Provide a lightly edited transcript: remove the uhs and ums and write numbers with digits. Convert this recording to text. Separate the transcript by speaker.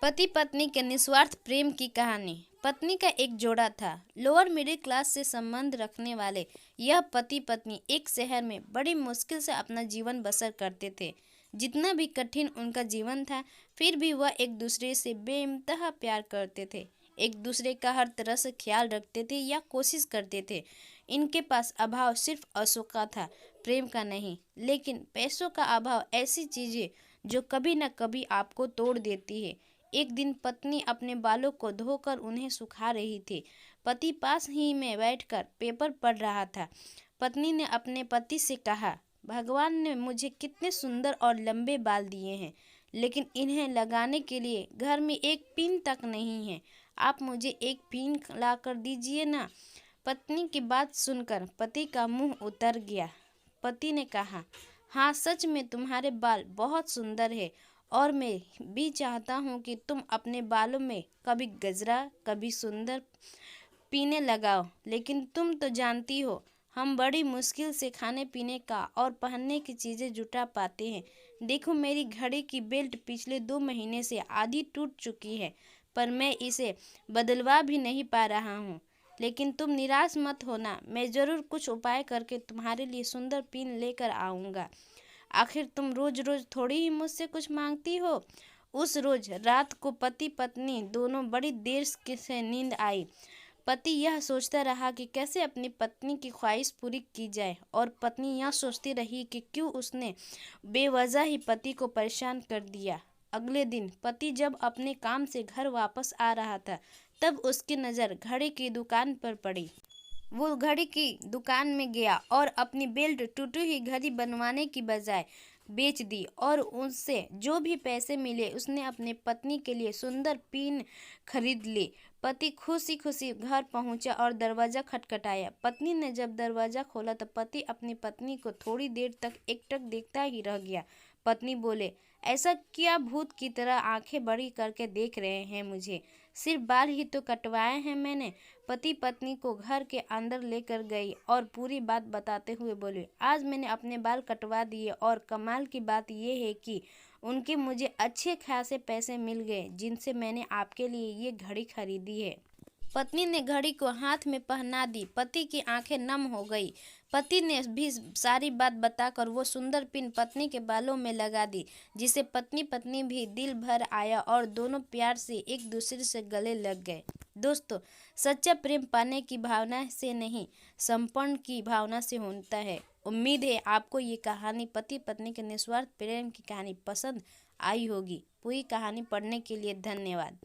Speaker 1: पति पत्नी के निस्वार्थ प्रेम की कहानी। पत्नी का एक जोड़ा था, लोअर मिडिल क्लास से संबंध रखने वाले। यह पति पत्नी एक शहर में बड़ी मुश्किल से अपना जीवन बसर करते थे। जितना भी कठिन उनका जीवन था, फिर भी वह एक दूसरे से बेइंतहा प्यार करते थे। एक दूसरे का हर तरह से ख्याल रखते थे या कोशिश करते थे। इनके पास अभाव सिर्फ अशोक का था, प्रेम का नहीं। लेकिन पैसों का अभाव ऐसी चीज है जो कभी न कभी आपको तोड़ देती है। एक दिन पत्नी अपने बालों को धोकर उन्हें सुखा रही थी। पति पास ही में बैठकर पेपर पढ़ रहा था। पत्नी ने अपने पति से कहा, भगवान ने मुझे कितने सुंदर और लंबे बाल दिए हैं, लेकिन इन्हें लगाने के लिए घर में एक पिन तक नहीं है। आप मुझे एक पिन ला कर दीजिए ना। पत्नी की बात सुनकर पति का मुंह उतर गया। पति ने कहा, हाँ, सच में तुम्हारे बाल बहुत सुंदर है और मैं भी चाहता हूँ कि तुम अपने बालों में कभी गजरा, कभी सुंदर पीने लगाओ। लेकिन तुम तो जानती हो, हम बड़ी मुश्किल से खाने पीने का और पहनने की चीज़ें जुटा पाते हैं। देखो, मेरी घड़ी की बेल्ट पिछले 2 महीने से आधी टूट चुकी है, पर मैं इसे बदलवा भी नहीं पा रहा हूँ। लेकिन तुम निराश मत होना, मैं ज़रूर कुछ उपाय करके तुम्हारे लिए सुंदर पिन लेकर आऊँगा। आखिर तुम रोज रोज थोड़ी ही मुझसे कुछ मांगती हो। उस रोज रात को पति पत्नी दोनों बड़ी देर से नींद आई। पति यह सोचता रहा कि कैसे अपनी पत्नी की ख्वाहिश पूरी की जाए, और पत्नी यह सोचती रही कि क्यों उसने बेवजह ही पति को परेशान कर दिया। अगले दिन पति जब अपने काम से घर वापस आ रहा था, तब उसकी नज़र घड़ी की दुकान पर पड़ी। वो घड़ी की दुकान में गया और अपनी बेल्ट टूटी हुई घड़ी बनवाने की बजाय बेच दी, और उससे जो भी पैसे मिले उसने अपने पत्नी के लिए सुंदर पिन खरीद ली। पति खुशी खुशी घर पहुंचा और दरवाज़ा खटखटाया। पत्नी ने जब दरवाज़ा खोला तो पति अपनी पत्नी को थोड़ी देर तक एकटक देखता ही रह गया। पत्नी बोले, ऐसा क्या भूत की तरह आंखें बड़ी करके देख रहे हैं मुझे? सिर्फ बाल ही तो कटवाए हैं मैंने। पति पत्नी को घर के अंदर लेकर गई और पूरी बात बताते हुए बोले, आज मैंने अपने बाल कटवा दिए और कमाल की बात यह है कि उनके मुझे अच्छे खासे पैसे मिल गए, जिनसे मैंने आपके लिए ये घड़ी खरीदी है। पत्नी ने घड़ी को हाथ में पहना दी। पति की आंखें नम हो गई। पति ने भी सारी बात बताकर वो सुंदर पिन पत्नी के बालों में लगा दी, जिसे पत्नी भी दिल भर आया और दोनों प्यार से एक दूसरे से गले लग गए। दोस्तों, सच्चा प्रेम पाने की भावना से नहीं, समर्पण की भावना से होता है। उम्मीद है आपको ये कहानी, पति पत्नी के निस्वार्थ प्रेम की कहानी पसंद आई होगी। पूरी कहानी पढ़ने के लिए धन्यवाद।